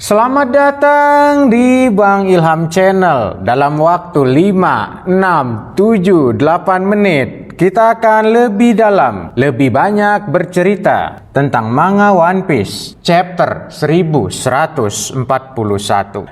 Selamat datang di Bang Ilham Channel. Dalam waktu 5, 6, 7, 8 menit kita akan lebih dalam, lebih banyak bercerita tentang manga One Piece chapter 1141.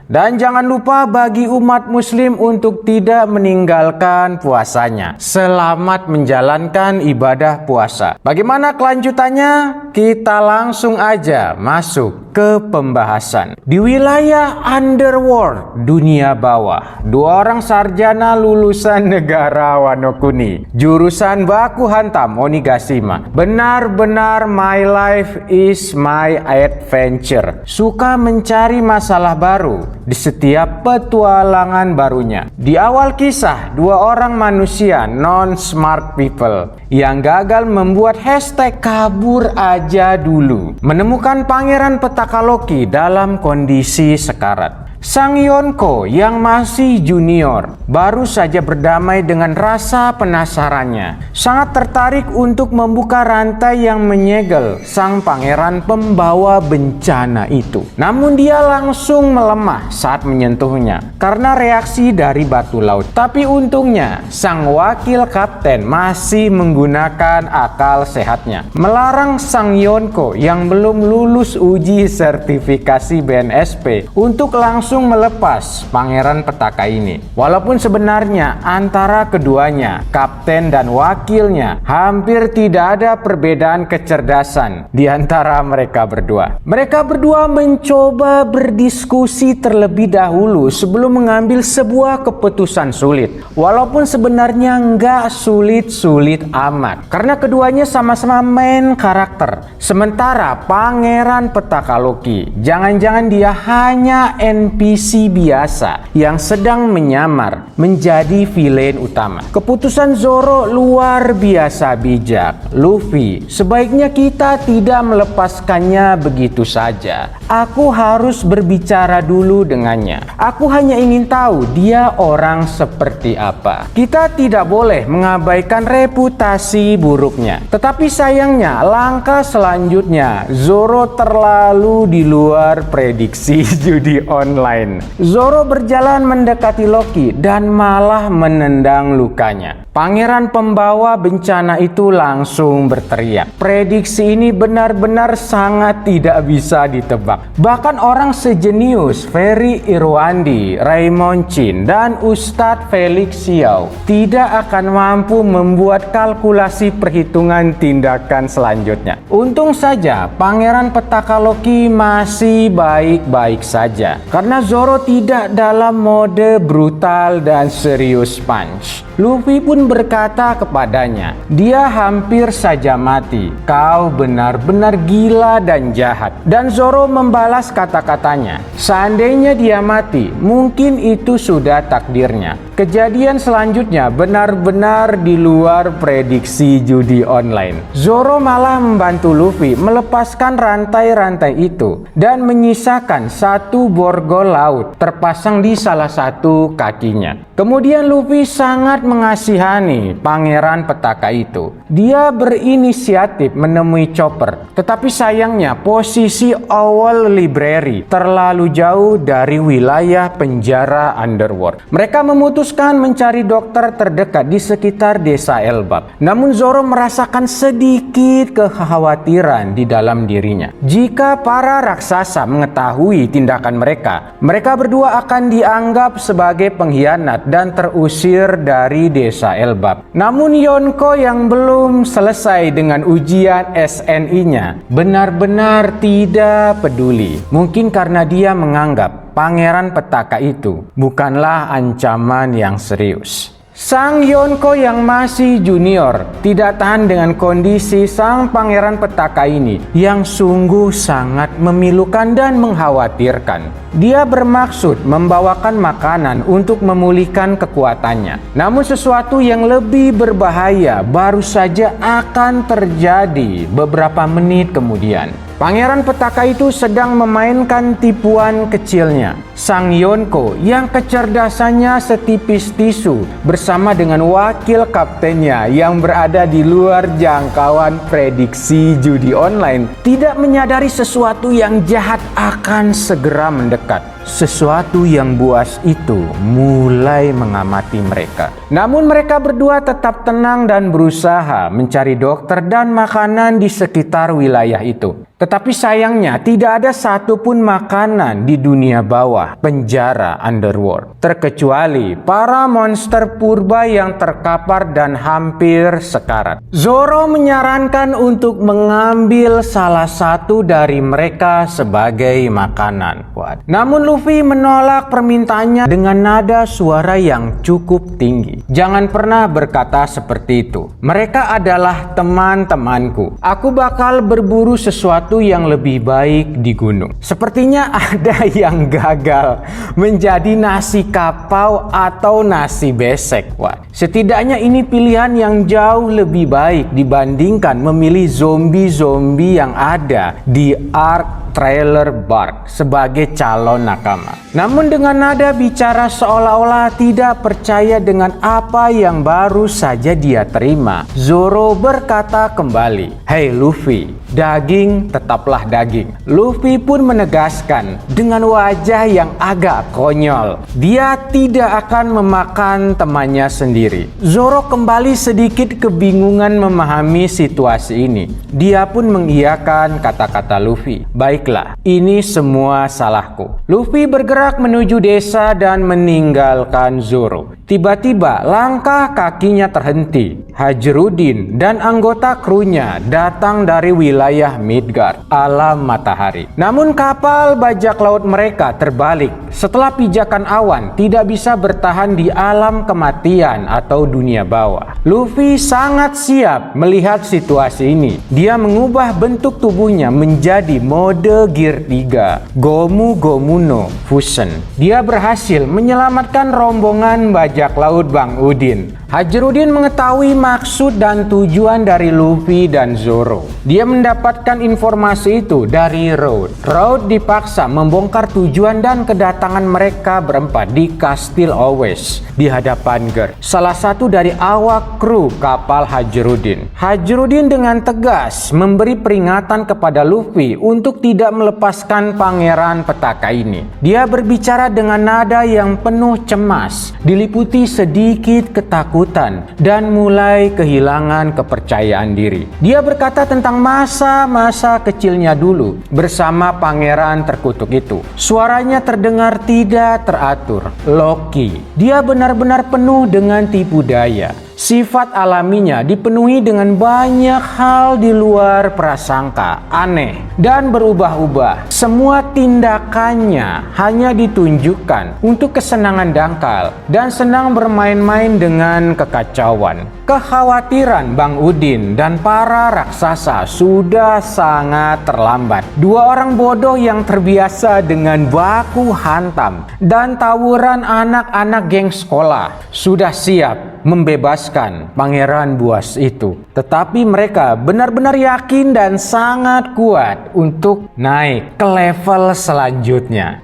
Dan jangan lupa bagi umat muslim untuk tidak meninggalkan puasanya. Selamat menjalankan ibadah puasa. Bagaimana kelanjutannya? Kita langsung aja masuk ke pembahasan. Di wilayah underworld, dunia bawah, dua orang sarjana lulusan negara Wano Kuni, jurusan baku hantam Onigashima. Benar-benar my life is my adventure. Suka mencari masalah baru di setiap petualangan barunya. Di awal kisah, dua orang manusia non-smart people yang gagal membuat hashtag kabur aja dulu menemukan pangeran petaka Loki dalam kondisi sekarat. Sang Yonko yang masih junior baru saja berdamai dengan rasa penasarannya. Sangat tertarik untuk membuka rantai yang menyegel sang pangeran pembawa bencana itu. Namun dia langsung melemah saat menyentuhnya karena reaksi dari batu laut. Tapi untungnya sang wakil kapten masih menggunakan akal sehatnya, melarang sang Yonko yang belum lulus uji sertifikasi BNSP untuk langsung melepas pangeran petaka ini. Walaupun sebenarnya antara keduanya, kapten dan wakilnya, hampir tidak ada perbedaan kecerdasan di antara mereka berdua. Mereka berdua mencoba berdiskusi terlebih dahulu sebelum mengambil sebuah keputusan sulit. Walaupun sebenarnya nggak sulit-sulit amat, karena keduanya sama-sama main karakter. Sementara pangeran petaka Loki, jangan-jangan dia hanya NPC biasa yang sedang menyamar menjadi villain utama. Keputusan Zoro luar biasa bijak. Luffy, sebaiknya kita tidak melepaskannya begitu saja. Aku harus berbicara dulu dengannya. Aku hanya ingin tahu dia orang seperti apa. Kita tidak boleh mengabaikan reputasi buruknya. Tetapi sayangnya langkah selanjutnya Zoro terlalu di luar prediksi judi online. Zoro berjalan mendekati Loki dan malah menendang lukanya. Pangeran pembawa bencana itu langsung berteriak. Prediksi ini benar-benar sangat tidak bisa ditebak. Bahkan orang sejenius Ferry Irwandi, Raymond Chin, dan Ustadz Felix Xiao tidak akan mampu membuat kalkulasi perhitungan tindakan selanjutnya. Untung saja Pangeran petaka Loki masih baik-baik saja, karena Zoro tidak dalam mode brutal dan serius punch. Luffy pun berkata kepadanya, dia hampir saja mati. Kau benar-benar gila dan jahat. Dan Zoro membalas kata-katanya, seandainya dia mati, mungkin itu sudah takdirnya. Kejadian selanjutnya benar-benar di luar prediksi judi online. Zoro malah membantu Luffy melepaskan rantai-rantai itu dan menyisakan satu borgol laut terpasang di salah satu kakinya. Kemudian Luffy sangat mengasihani pangeran petaka itu. Dia berinisiatif menemui Chopper, tetapi sayangnya posisi awal library terlalu jauh dari wilayah penjara underworld. Mereka memutuskan mencari dokter terdekat di sekitar desa Elbap. Namun Zoro merasakan sedikit kekhawatiran di dalam dirinya. Jika para raksasa mengetahui tindakan mereka, mereka berdua akan dianggap sebagai pengkhianat dan terusir dari desa Elbap. Namun Yonko yang belum selesai dengan ujian SNI-nya benar-benar tidak peduli. Mungkin karena dia menganggap pangeran petaka itu bukanlah ancaman yang serius. Sang Yonko yang masih junior tidak tahan dengan kondisi sang pangeran petaka ini yang sungguh sangat memilukan dan mengkhawatirkan. Dia bermaksud membawakan makanan untuk memulihkan kekuatannya. Namun sesuatu yang lebih berbahaya baru saja akan terjadi beberapa menit kemudian. Pangeran petaka itu sedang memainkan tipuan kecilnya. Sang Yonko yang kecerdasannya setipis tisu bersama dengan wakil kaptennya yang berada di luar jangkauan prediksi judi online tidak menyadari sesuatu yang jahat akan segera mendekat. Sesuatu yang buas itu mulai mengamati mereka. Namun mereka berdua tetap tenang dan berusaha mencari dokter dan makanan di sekitar wilayah itu. Tetapi sayangnya tidak ada satupun makanan di dunia bawah penjara Underworld, terkecuali para monster purba yang terkapar dan hampir sekarat. Zoro menyarankan untuk mengambil salah satu dari mereka sebagai makanan. Namun Luffy menolak permintaannya dengan nada suara yang cukup tinggi. Jangan pernah berkata seperti itu. Mereka adalah teman-temanku. Aku bakal berburu sesuatu yang lebih baik di gunung. Sepertinya ada yang gagal menjadi nasi kapau atau nasi besek. Setidaknya ini pilihan yang jauh lebih baik dibandingkan memilih zombie-zombie yang ada di Ark Trailer Bark sebagai calon nakama. Namun dengan nada bicara seolah-olah tidak percaya dengan apa yang baru saja dia terima, Zoro berkata kembali, "Hei Luffy, daging tetaplah daging." Luffy pun menegaskan dengan wajah yang agak konyol, dia tidak akan memakan temannya sendiri. Zoro kembali sedikit kebingungan memahami situasi ini. Dia pun mengiyakan kata-kata Luffy. "Baiklah, ini semua salahku." Luffy bergerak menuju desa dan meninggalkan Zoro. Tiba-tiba langkah kakinya terhenti. Hajrudin dan anggota krunya datang dari wilayah Midgard, alam matahari. Namun kapal bajak laut mereka terbalik setelah pijakan awan tidak bisa bertahan di alam kematian atau dunia bawah. Luffy sangat siap melihat situasi ini. Dia mengubah bentuk tubuhnya menjadi mode Gear 3, Gomu Gomu no Fusion. Dia berhasil menyelamatkan rombongan bajak laut Bang Udin. Hajrudin mengetahui maksud dan tujuan dari Luffy dan Zoro. Dia mendapatkan informasi itu dari Road. Road dipaksa membongkar tujuan dan kedatangan mereka berempat di Kastil Owes di hadapan Gerd, salah satu dari awak kru kapal Hajrudin. Hajrudin dengan tegas memberi peringatan kepada Luffy untuk tidak melepaskan pangeran petaka ini. Dia berbicara dengan nada yang penuh cemas, diliputi sedikit ketakutan dan mulai kehilangan kepercayaan diri. Dia berkata tentang masa-masa kecilnya dulu bersama pangeran terkutuk itu. Suaranya terdengar tidak teratur, loki. Dia benar-benar penuh dengan tipu daya. Sifat alaminya dipenuhi dengan banyak hal di luar prasangka, aneh dan berubah-ubah. Semua tindakannya hanya ditunjukkan untuk kesenangan dangkal dan senang bermain-main dengan kekacauan. Kekhawatiran Bang Udin dan para raksasa sudah sangat terlambat. Dua orang bodoh yang terbiasa dengan baku hantam dan tawuran anak-anak geng sekolah sudah siap membebaskan pangeran buas itu. Tetapi mereka benar-benar yakin dan sangat kuat untuk naik ke level selanjutnya.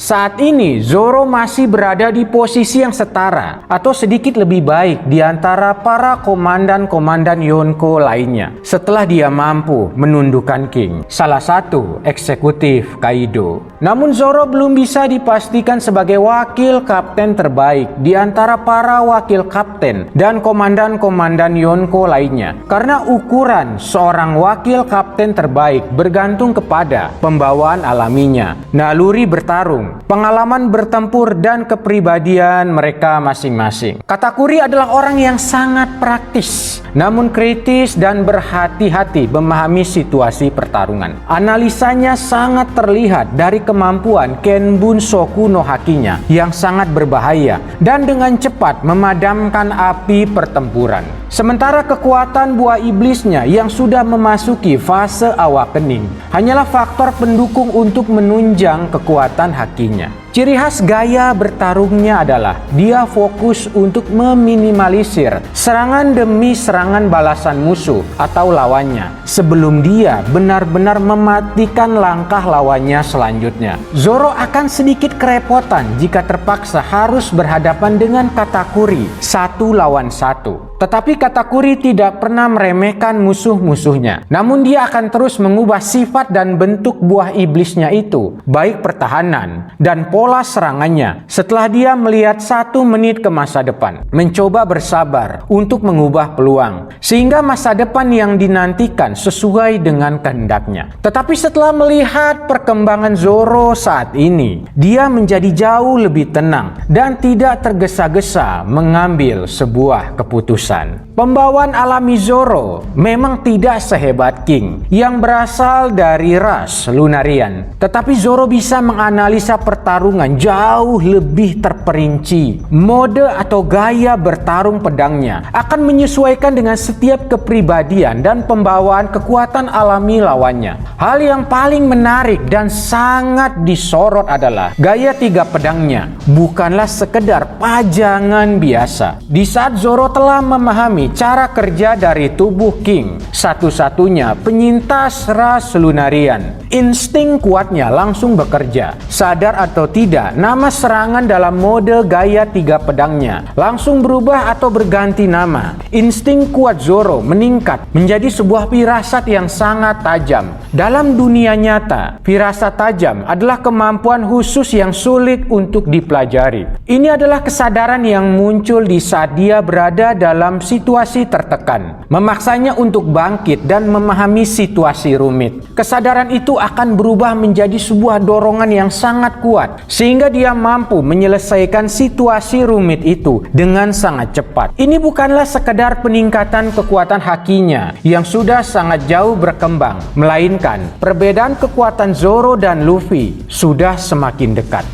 Saat ini Zoro masih berada di posisi yang setara atau sedikit lebih baik di antara para komandan-komandan Yonko lainnya setelah dia mampu menundukkan King, salah satu eksekutif Kaido. Namun Zoro belum bisa dipastikan sebagai wakil kapten terbaik di antara para wakil kapten dan komandan-komandan Yonko lainnya karena ukuran seorang wakil kapten terbaik bergantung kepada pembawaan alaminya, naluri bertarung, pengalaman bertempur dan kepribadian mereka masing-masing. Katakuri adalah orang yang sangat praktis, namun kritis dan berhati-hati memahami situasi pertarungan. Analisanya sangat terlihat dari kemampuan Kenbun Soku no Hakinya yang sangat berbahaya dan dengan cepat memadamkan api pertempuran. Sementara kekuatan buah iblisnya yang sudah memasuki fase awakening hanyalah faktor pendukung untuk menunjang kekuatan hakinya. Ciri khas gaya bertarungnya adalah dia fokus untuk meminimalisir serangan demi serangan balasan musuh atau lawannya sebelum dia benar-benar mematikan langkah lawannya selanjutnya. Zoro akan sedikit kerepotan jika terpaksa harus berhadapan dengan Katakuri 1 lawan 1. Tetapi Katakuri tidak pernah meremehkan musuh-musuhnya. Namun dia akan terus mengubah sifat dan bentuk buah iblisnya itu, baik pertahanan dan pola serangannya setelah dia melihat 1 menit ke masa depan. Mencoba bersabar untuk mengubah peluang, sehingga masa depan yang dinantikan sesuai dengan kehendaknya. Tetapi setelah melihat perkembangan Zoro saat ini, dia menjadi jauh lebih tenang dan tidak tergesa-gesa mengambil sebuah keputusan. Pembawaan alami Zoro memang tidak sehebat King yang berasal dari ras Lunarian. Tetapi Zoro bisa menganalisa pertarungan jauh lebih terperinci. Mode atau gaya bertarung pedangnya akan menyesuaikan dengan setiap kepribadian dan pembawaan kekuatan alami lawannya. Hal yang paling menarik dan sangat disorot adalah gaya 3 pedangnya bukanlah sekedar pajangan biasa. Di saat Zoro telah memahami cara kerja dari tubuh King, satu-satunya penyintas ras Lunarian, insting kuatnya langsung bekerja. Sadar atau tidak, nama serangan dalam mode gaya 3 pedangnya langsung berubah atau berganti nama. Insting kuat Zoro meningkat menjadi sebuah firasat yang sangat tajam. Dalam dunia nyata, firasat tajam adalah kemampuan khusus yang sulit untuk dipelajari. Ini adalah kesadaran yang muncul di saat dia berada dalam situasi tertekan, memaksanya untuk bangkit dan memahami situasi rumit. Kesadaran itu akan berubah menjadi sebuah dorongan yang sangat kuat, sehingga dia mampu menyelesaikan situasi rumit itu dengan sangat cepat. Ini bukanlah sekedar peningkatan kekuatan hakinya yang sudah sangat jauh berkembang, melainkan perbedaan kekuatan Zoro dan Luffy sudah semakin dekat.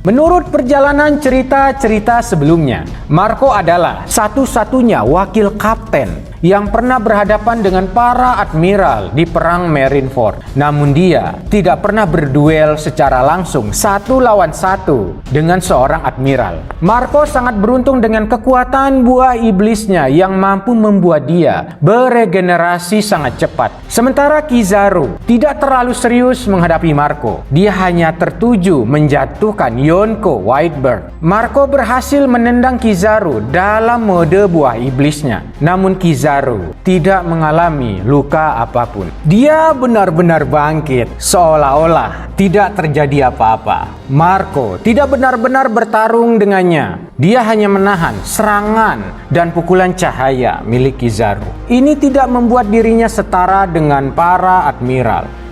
Menurut perjalanan cerita-cerita sebelumnya, Marco adalah satu-satunya wakil kapten yang pernah berhadapan dengan para admiral di perang Marineford. Namun dia tidak pernah berduel secara langsung 1 lawan 1 dengan seorang admiral. Marco sangat beruntung dengan kekuatan buah iblisnya yang mampu membuat dia beregenerasi sangat cepat. Sementara Kizaru tidak terlalu serius menghadapi Marco. Dia hanya tertuju menjatuhkan Yonko Whitebird. Marco berhasil menendang Kizaru dalam mode buah iblisnya. Namun Kizaru tidak mengalami luka apapun. Dia benar-benar bangkit, seolah-olah tidak terjadi apa-apa. Marco tidak benar-benar bertarung dengannya. Dia hanya menahan serangan dan pukulan cahaya milik Kizaru. Ini tidak membuat dirinya setara dengan para admiral.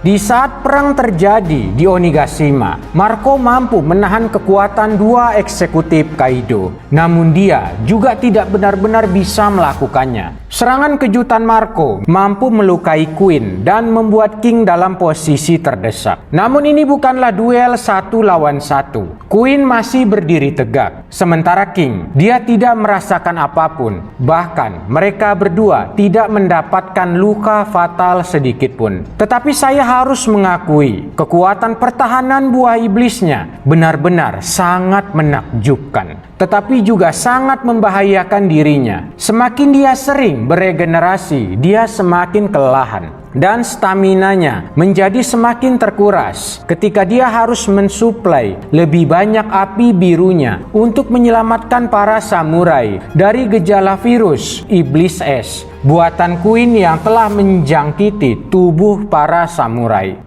Di saat perang terjadi di Onigashima, Marco mampu menahan kekuatan 2 eksekutif Kaido. Namun dia juga tidak benar-benar bisa melakukannya. Serangan kejutan Marco mampu melukai Queen dan membuat King dalam posisi terdesak. Namun ini bukanlah duel 1 lawan 1. Queen masih berdiri tegak, sementara King dia tidak merasakan apapun. Bahkan mereka berdua tidak mendapatkan luka fatal sedikit pun. Tetapi saya harus mengakui, kekuatan pertahanan buah iblisnya benar-benar sangat menakjubkan, tetapi juga sangat membahayakan dirinya. Semakin dia sering beregenerasi, dia semakin kelelahan dan staminanya menjadi semakin terkuras ketika dia harus mensuplai lebih banyak api birunya untuk menyelamatkan para samurai dari gejala virus iblis es buatan Queen yang telah menjangkiti tubuh para samurai.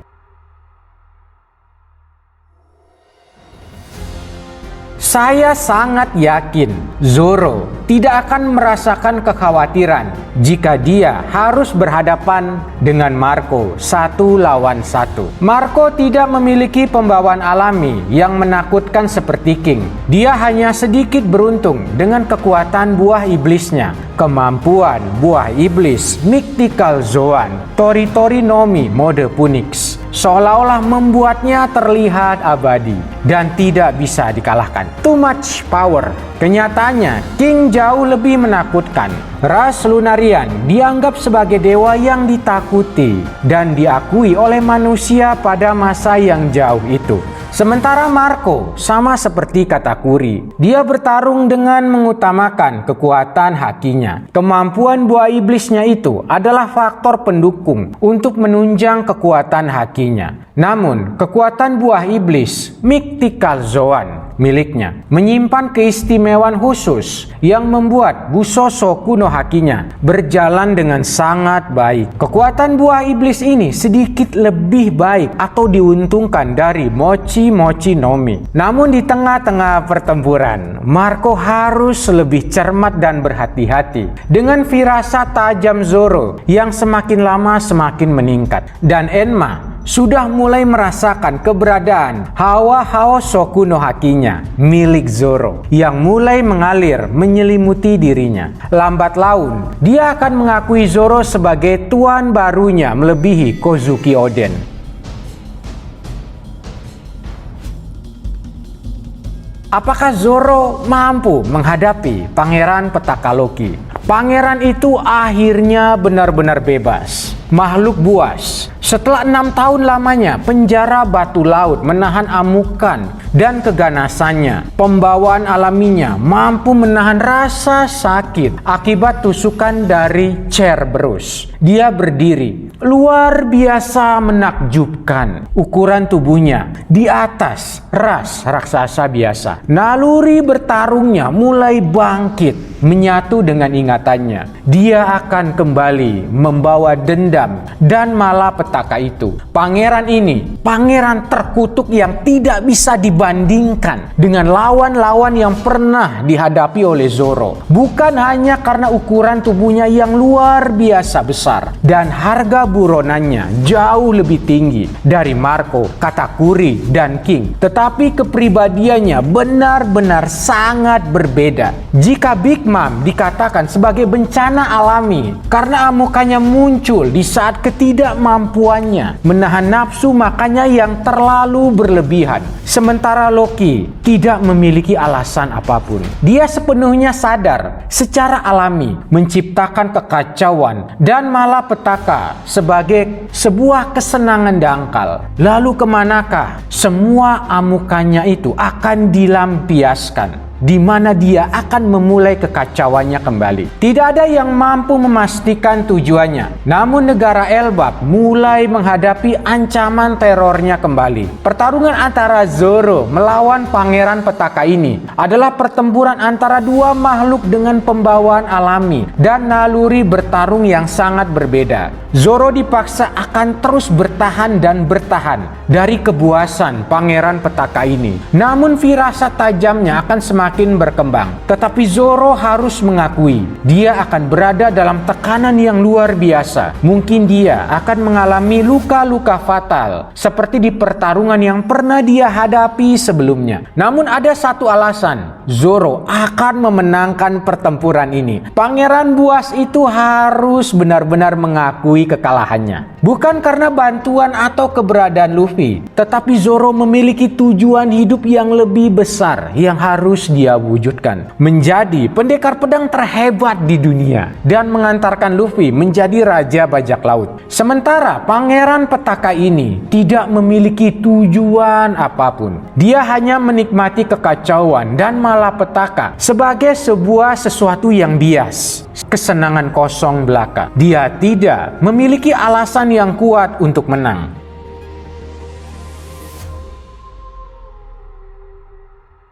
Saya sangat yakin Zoro tidak akan merasakan kekhawatiran jika dia harus berhadapan dengan Marco 1 lawan 1. Marco tidak memiliki pembawaan alami yang menakutkan seperti King. Dia hanya sedikit beruntung dengan kekuatan buah iblisnya. Kemampuan buah iblis Mythical Zoan Tori-Tori Nomi mode Punix seolah-olah membuatnya terlihat abadi dan tidak bisa dikalahkan. Too much power Kenyataannya, King jauh lebih menakutkan. Ras Lunarian dianggap sebagai dewa yang ditakuti dan diakui oleh manusia pada masa yang jauh itu. Sementara Marco sama seperti Katakuri, dia bertarung dengan mengutamakan kekuatan hakinya. Kemampuan buah iblisnya itu adalah faktor pendukung untuk menunjang kekuatan hakinya. Namun, kekuatan buah iblis, Mythical Zoan, miliknya, menyimpan keistimewaan khusus yang membuat Busoso kuno hakinya berjalan dengan sangat baik. Kekuatan buah iblis ini sedikit lebih baik atau diuntungkan dari Mochi Mochi no Mi. Namun di tengah-tengah pertempuran, Marco harus lebih cermat dan berhati-hati dengan firasat tajam Zoro yang semakin lama semakin meningkat. Dan Enma sudah mulai merasakan keberadaan Hawa Haosoku no Hakinya milik Zoro yang mulai mengalir menyelimuti dirinya. Lambat laun, dia akan mengakui Zoro sebagai tuan barunya melebihi Kozuki Oden. Apakah Zoro mampu menghadapi Pangeran Petaka Loki? Pangeran itu akhirnya benar-benar bebas. Makhluk buas. Setelah 6 tahun lamanya penjara batu laut menahan amukan dan keganasannya, pembawaan alaminya mampu menahan rasa sakit akibat tusukan dari Cerberus. Dia berdiri, luar biasa menakjubkan. Ukuran tubuhnya di atas ras raksasa biasa. Naluri bertarungnya mulai bangkit, menyatu dengan ingatannya. Dia akan kembali membawa dendam dan malapetaka itu. Pangeran ini, pangeran terkutuk yang tidak bisa dibandingkan dengan lawan-lawan yang pernah dihadapi oleh Zoro. Bukan hanya karena ukuran tubuhnya yang luar biasa besar dan harga buronannya jauh lebih tinggi dari Marco, Katakuri, dan King, tetapi kepribadiannya benar-benar sangat berbeda. Jika Big Mom dikatakan sebagai bencana alami karena amukannya muncul di saat ketidakmampuannya menahan nafsu makanya yang terlalu berlebihan, sementara Loki tidak memiliki alasan apapun. Dia sepenuhnya sadar secara alami menciptakan kekacauan dan malapetaka sebagai sebuah kesenangan dangkal. Lalu kemanakah semua amukannya itu akan dilampiaskan? Di mana dia akan memulai kekacauannya kembali. Tidak ada yang mampu memastikan tujuannya. Namun negara Elbap mulai menghadapi ancaman terornya kembali. Pertarungan antara Zoro melawan Pangeran Petaka ini adalah pertempuran antara dua makhluk dengan pembawaan alami dan naluri bertarung yang sangat berbeda. Zoro dipaksa akan terus bertahan dan bertahan dari kebuasan Pangeran Petaka ini. Namun firasat tajamnya akan semakin berkembang. Tetapi Zoro harus mengakui, dia akan berada dalam tekanan yang luar biasa. Mungkin dia akan mengalami luka-luka fatal seperti di pertarungan yang pernah dia hadapi sebelumnya. Namun ada satu alasan, Zoro akan memenangkan pertempuran ini. Pangeran buas itu harus benar-benar mengakui kekalahannya. Bukan karena bantuan atau keberadaan Luffy, tetapi Zoro memiliki tujuan hidup yang lebih besar yang harus dia wujudkan. Menjadi pendekar pedang terhebat di dunia dan mengantarkan Luffy menjadi raja bajak laut. Sementara Pangeran Petaka ini tidak memiliki tujuan apapun. Dia hanya menikmati kekacauan dan malapetaka sebagai sebuah sesuatu yang bias. Kesenangan kosong belaka. Dia tidak memiliki alasan yang kuat untuk menang.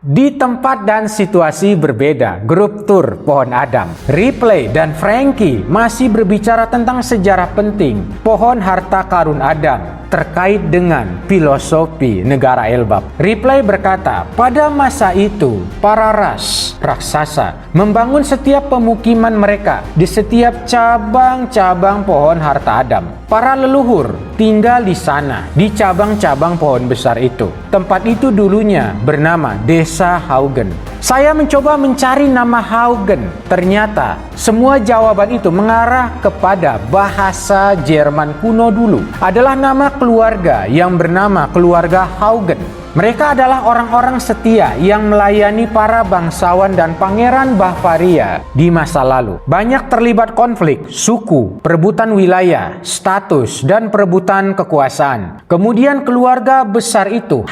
Di tempat dan situasi berbeda, grup tur Pohon Adam, Ripley dan Franky masih berbicara tentang sejarah penting Pohon Harta Karun Adam terkait dengan filosofi negara Elbap. Ripley berkata, pada masa itu, para ras raksasa membangun setiap pemukiman mereka di setiap cabang-cabang pohon harta Adam. Para leluhur tinggal di sana, di cabang-cabang pohon besar itu. Tempat itu dulunya bernama Desa Haugen. Saya mencoba mencari nama Haugen. Ternyata semua jawaban itu mengarah kepada bahasa Jerman kuno dulu. Adalah nama keluarga yang bernama keluarga Haugen. Mereka adalah orang-orang setia yang melayani para bangsawan dan pangeran Bavaria di masa lalu. Banyak terlibat konflik, suku, perebutan wilayah, status, dan perebutan kekuasaan. Kemudian keluarga besar itu,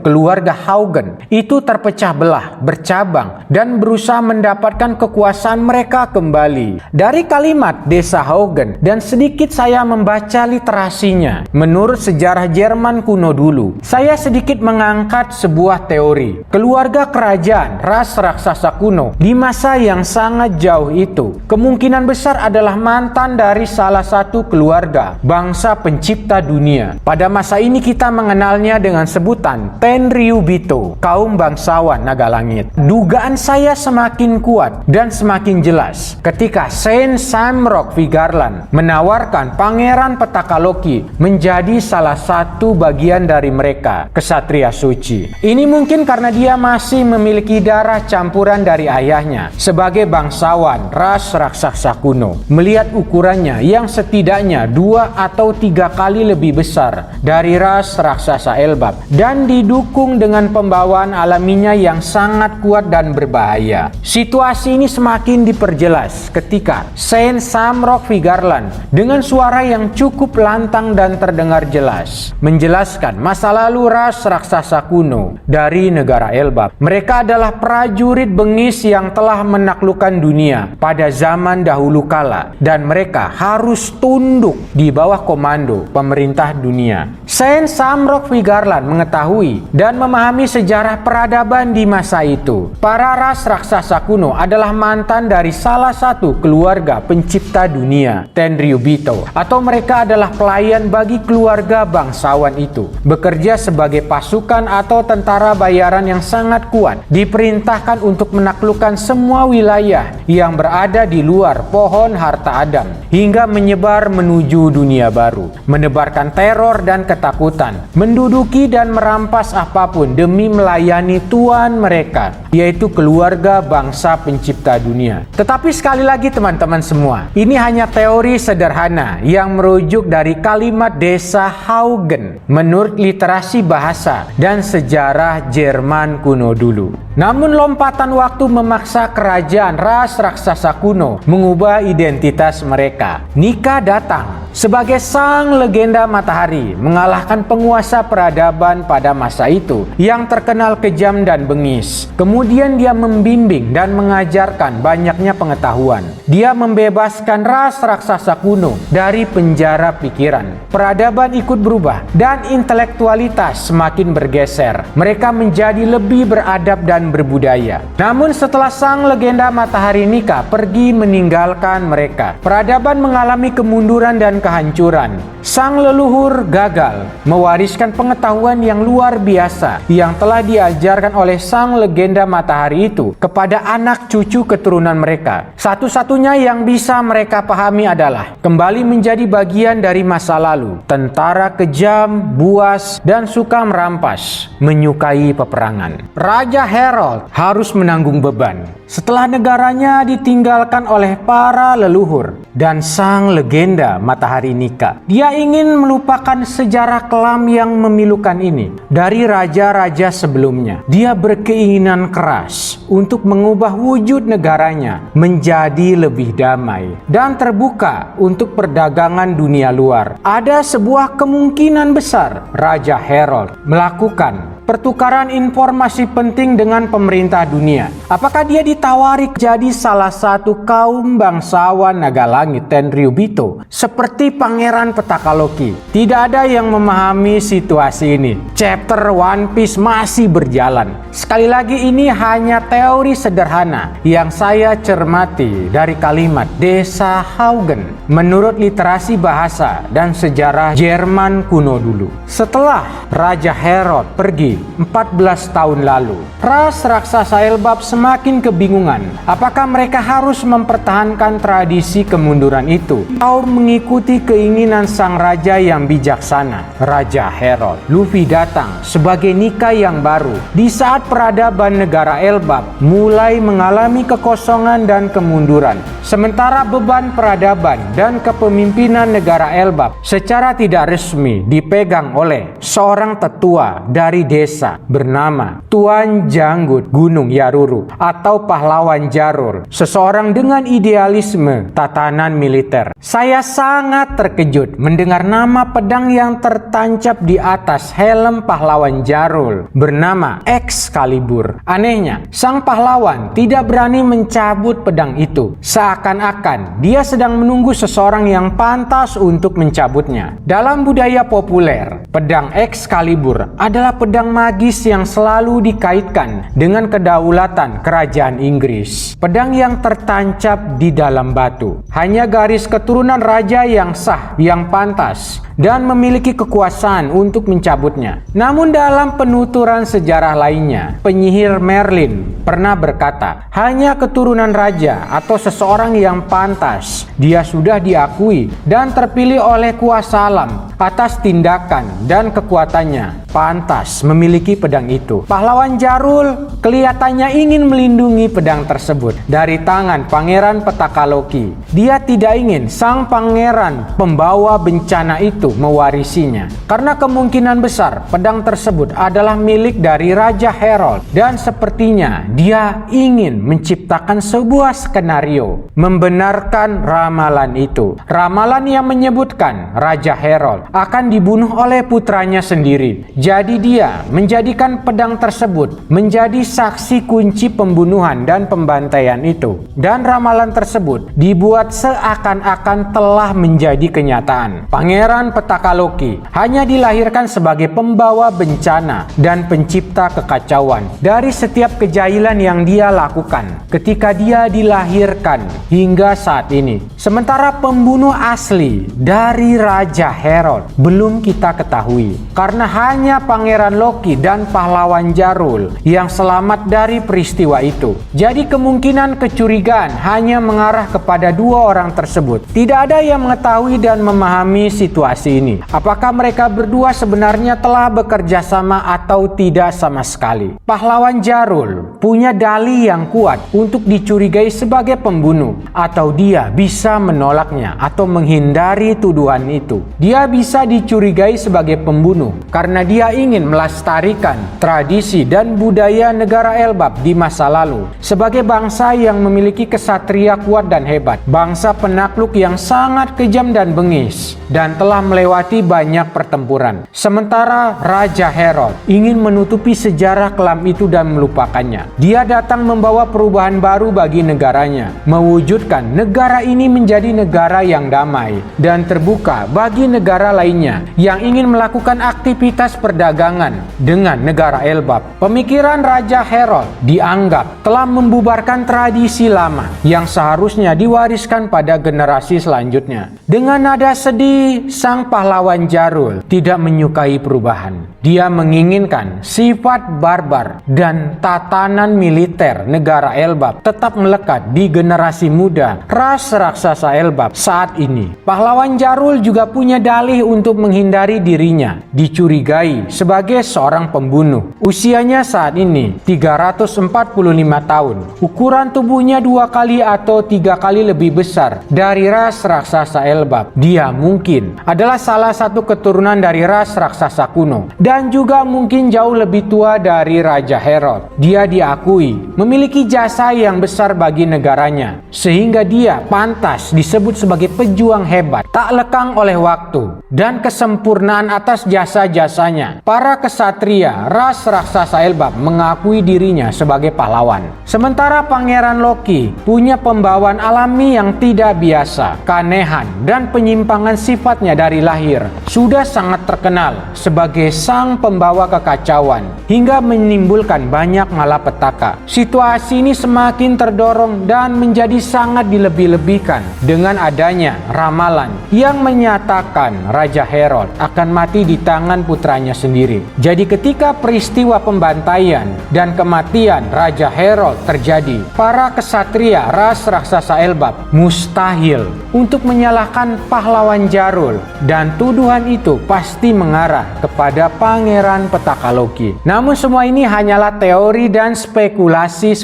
keluarga Haugen, itu terpecah belah, bercabang, dan berusaha mendapatkan kekuasaan mereka kembali. Dari kalimat desa Haugen, dan sedikit saya membaca literasinya, menurut sejarah Jerman kuno dulu, saya sedikit mengangkat sebuah teori. Keluarga kerajaan ras raksasa kuno di masa yang sangat jauh itu, kemungkinan besar adalah mantan dari salah satu keluarga bangsa pencipta dunia. Pada masa ini kita mengenalnya dengan sebutan Tenryubito, kaum bangsawan naga langit. Dugaan saya semakin kuat dan semakin jelas ketika Saint Samrock Vigarland menawarkan Pangeran Petaka Loki menjadi salah satu bagian dari mereka, kesatria suci. Ini mungkin karena dia masih memiliki darah campuran dari ayahnya sebagai bangsawan ras raksasa kuno. Melihat ukurannya yang setidaknya 2 atau 3 kali lebih besar dari ras raksasa Elbap dan didukung dengan pembawaan alaminya yang sangat kuat dan berbahaya. Situasi ini semakin diperjelas ketika Saint Samrock Vigarland dengan suara yang cukup lantang dan terdengar jelas menjelaskan masa lalu ras raksasa kuno dari negara Elbap. Mereka adalah prajurit bengis yang telah menaklukkan dunia pada zaman dahulu kala dan mereka harus tunduk di bawah komando pemerintah dunia. Saint Samrock Vigarland mengetahui dan memahami sejarah peradaban di masa itu. Para ras raksasa kuno adalah mantan dari salah satu keluarga pencipta dunia, Tenryubito, atau mereka adalah pelayan bagi keluarga bangsawan itu. Bekerja sebagai pasukan atau tentara bayaran yang sangat kuat, diperintahkan untuk menaklukkan semua wilayah yang berada di luar pohon harta Adam hingga menyebar menuju dunia baru, menebarkan teror dan ketakutan, menduduki dan merampas apapun demi melayani tuan mereka, yaitu keluarga bangsa pencipta dunia. Tetapi sekali lagi teman-teman semua, ini hanya teori sederhana yang merujuk dari kalimat desa Haugen menurut literasi bahasa dan sejarah Jerman kuno dulu. Namun lompatan waktu memaksa kerajaan ras raksasa kuno mengubah identitas mereka. Nika datang sebagai sang legenda matahari mengalahkan penguasa peradaban pada masa itu yang terkenal kejam dan bengis. Kemudian dia membimbing dan mengajarkan banyaknya pengetahuan. Dia membebaskan ras raksasa kuno dari penjara pikiran. Peradaban ikut berubah dan intelektualitas semakin bergeser. Mereka menjadi lebih beradab dan berbudaya. Namun setelah sang legenda matahari Nika pergi meninggalkan mereka, peradaban mengalami kemunduran dan kehancuran. Sang leluhur gagal mewariskan pengetahuan yang luar biasa yang telah diajarkan oleh sang legenda matahari itu kepada anak cucu keturunan mereka. Satu-satunya yang bisa mereka pahami adalah kembali menjadi bagian dari masa lalu. Tentara kejam, buas, dan suka merampas, menyukai peperangan. Raja Harold harus menanggung beban setelah negaranya ditinggalkan oleh para leluhur dan sang legenda matahari Nika. Dia ingin melupakan sejarah kelam yang memilukan ini dari raja-raja sebelumnya. Dia berkeinginan keras untuk mengubah wujud negaranya menjadi lebih damai dan terbuka untuk perdagangan dunia luar. Ada sebuah kemungkinan besar Raja Harold melakukan pertukaran informasi penting dengan pemerintah dunia. Apakah dia ditawari jadi salah satu kaum bangsawan naga langit Tenryubito seperti Pangeran Petaka Loki? Tidak ada yang memahami situasi ini. Chapter One Piece masih berjalan. Sekali lagi, ini hanya teori sederhana yang saya cermati dari kalimat desa Haugen menurut literasi bahasa dan sejarah Jerman kuno dulu. Setelah Raja Harold pergi 14 tahun lalu, ras raksasa Elbap semakin kebingungan apakah mereka harus mempertahankan tradisi kemunduran itu atau mengikuti keinginan sang raja yang bijaksana, Raja Harold. Luffy datang sebagai Nika yang baru di saat peradaban negara Elbap mulai mengalami kekosongan dan kemunduran, sementara beban peradaban dan kepemimpinan negara Elbap secara tidak resmi dipegang oleh seorang tetua dari desa bernama Tuan Janggut Gunung Yaruru atau Pahlawan Jarul, seseorang dengan idealisme tatanan militer. Saya sangat terkejut mendengar nama pedang yang tertancap di atas helm Pahlawan Jarul bernama Excalibur. Anehnya, sang pahlawan tidak berani mencabut pedang itu, seakan-akan dia sedang menunggu seseorang yang pantas untuk mencabutnya. Dalam budaya populer, pedang Excalibur adalah pedang magis yang selalu dikaitkan dengan kedaulatan kerajaan Inggris. Pedang yang tertancap di dalam batu, hanya garis keturunan raja yang sah, yang pantas, dan memiliki kekuasaan untuk mencabutnya. Namun dalam penuturan sejarah lainnya, penyihir Merlin pernah berkata, hanya keturunan raja atau seseorang yang pantas, dia sudah diakui dan terpilih oleh kuasa alam atas tindakan dan kekuatannya, pantas memiliki pedang itu. Pahlawan Jarul kelihatannya ingin melindungi pedang tersebut dari tangan Pangeran Petaka Loki. Dia tidak ingin sang pangeran pembawa bencana itu mewarisinya, karena kemungkinan besar pedang tersebut adalah milik dari Raja Harold, dan sepertinya dia ingin menciptakan sebuah skenario membenarkan ramalan itu. Ramalan yang menyebutkan Raja Harold akan dibunuh oleh putranya sendiri. Jadi dia menjadikan pedang tersebut menjadi saksi kunci pembunuhan dan pembantaian itu. Dan ramalan tersebut dibuat seakan-akan telah menjadi kenyataan. Pangeran Petaka Loki hanya dilahirkan sebagai pembawa bencana dan pencipta kekacauan dari setiap kejahilan yang dia lakukan ketika dia dilahirkan hingga saat ini. Sementara pembunuh asli dari Raja Harold belum kita ketahui, karena hanya Pangeran Loki dan Pahlawan Jarul yang selamat dari peristiwa itu. Jadi kemungkinan kecurigaan hanya mengarah kepada dua orang tersebut. Tidak ada yang mengetahui dan memahami situasi ini. Apakah mereka berdua sebenarnya telah bekerja sama atau tidak sama sekali? Pahlawan Jarul punya dalih yang kuat untuk dicurigai sebagai pembunuh, atau dia bisa menolaknya atau menghindari tuduhan itu. Dia bisa dicurigai sebagai pembunuh karena dia ingin melestarikan tradisi dan budaya negara Elbap di masa lalu sebagai bangsa yang memiliki kesatria kuat dan hebat, bangsa penakluk yang sangat kejam dan bengis dan telah melewati banyak pertempuran. Sementara Raja Harold ingin menutupi sejarah kelam itu dan melupakannya. Dia datang membawa perubahan baru bagi negaranya, mewujudkan negara ini menjadi negara yang damai dan terbuka bagi negara lainnya yang ingin melakukan aktivitas perdagangan dengan negara Elbap. Pemikiran Raja Harold dianggap telah membubarkan tradisi lama yang seharusnya diwariskan pada generasi selanjutnya. Dengan nada sedih, sang pahlawan Jarul tidak menyukai perubahan. Dia menginginkan sifat barbar dan tatanan militer negara Elbap tetap melekat di generasi muda ras raksasa Elbap saat ini. Pahlawan Jarul juga punya dalih untuk menghindari dirinya dicurigai sebagai seorang pembunuh. Usianya saat ini 345 tahun. Ukuran tubuhnya 2 kali atau 3 kali lebih besar dari ras raksasa Elbap. Dia mungkin adalah salah satu keturunan dari ras raksasa kuno dan juga mungkin jauh lebih tua dari Raja Harold. Dia diakui memiliki jasa yang besar bagi negaranya, sehingga dia pantas disebut sebagai pejuang hebat, tak lekang oleh waktu dan kesempurnaan atas jasa-jasanya. Para kesatria ras raksasa Elbap mengakui dirinya sebagai pahlawan. Sementara Pangeran Loki punya pembawaan alami yang tidak biasa, keanehan dan penyimpangan sifatnya dari lahir sudah sangat terkenal sebagai sang pembawa kekacauan hingga menimbulkan banyak malapetaka. Situasi ini semakin terdorong dan menjadi sangat dilebih-lebihkan dengan adanya ramalan yang menyatakan Raja Harold akan mati di tangan putranya sendiri. Jadi ketika peristiwa pembantaian dan kematian Raja Harold terjadi, para kesatria ras raksasa Elbap mustahil untuk menyalahkan pahlawan Jarul, dan tuduhan itu pasti mengarah kepada Pangeran Petaka Loki. Namun semua ini hanyalah teori dan spekulasi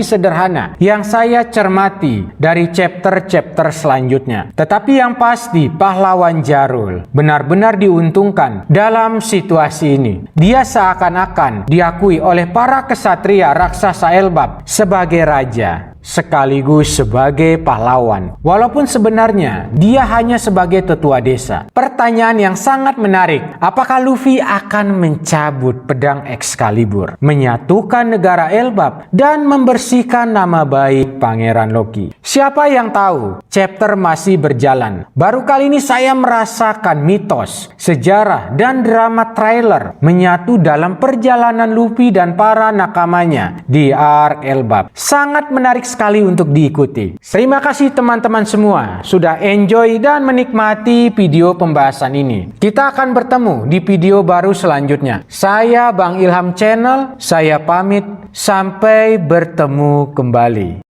sederhana yang saya cermati dari chapter-chapter selanjutnya. Tetapi yang pasti pahlawan Jarul benar-benar diuntungkan dalam situasi ini. Dia seakan-akan diakui oleh para kesatria raksasa Elbap sebagai raja, sekaligus sebagai pahlawan. Walaupun sebenarnya dia hanya sebagai tetua desa. Pertanyaan yang sangat menarik, apakah Luffy akan mencabut pedang Excalibur, menyatukan negara Elbap, dan membersihkan nama baik Pangeran Loki? Siapa yang tahu? Chapter masih berjalan. Baru kali ini saya merasakan mitos, sejarah, dan drama trailer menyatu dalam perjalanan Luffy dan para nakamanya di Ark Elbap. Sangat menarik sekali untuk diikuti. Terima kasih teman-teman semua sudah enjoy dan menikmati video pembahasan ini. Kita akan bertemu di video baru selanjutnya. Saya Bang Ilham Channel, saya pamit. Sampai bertemu kembali.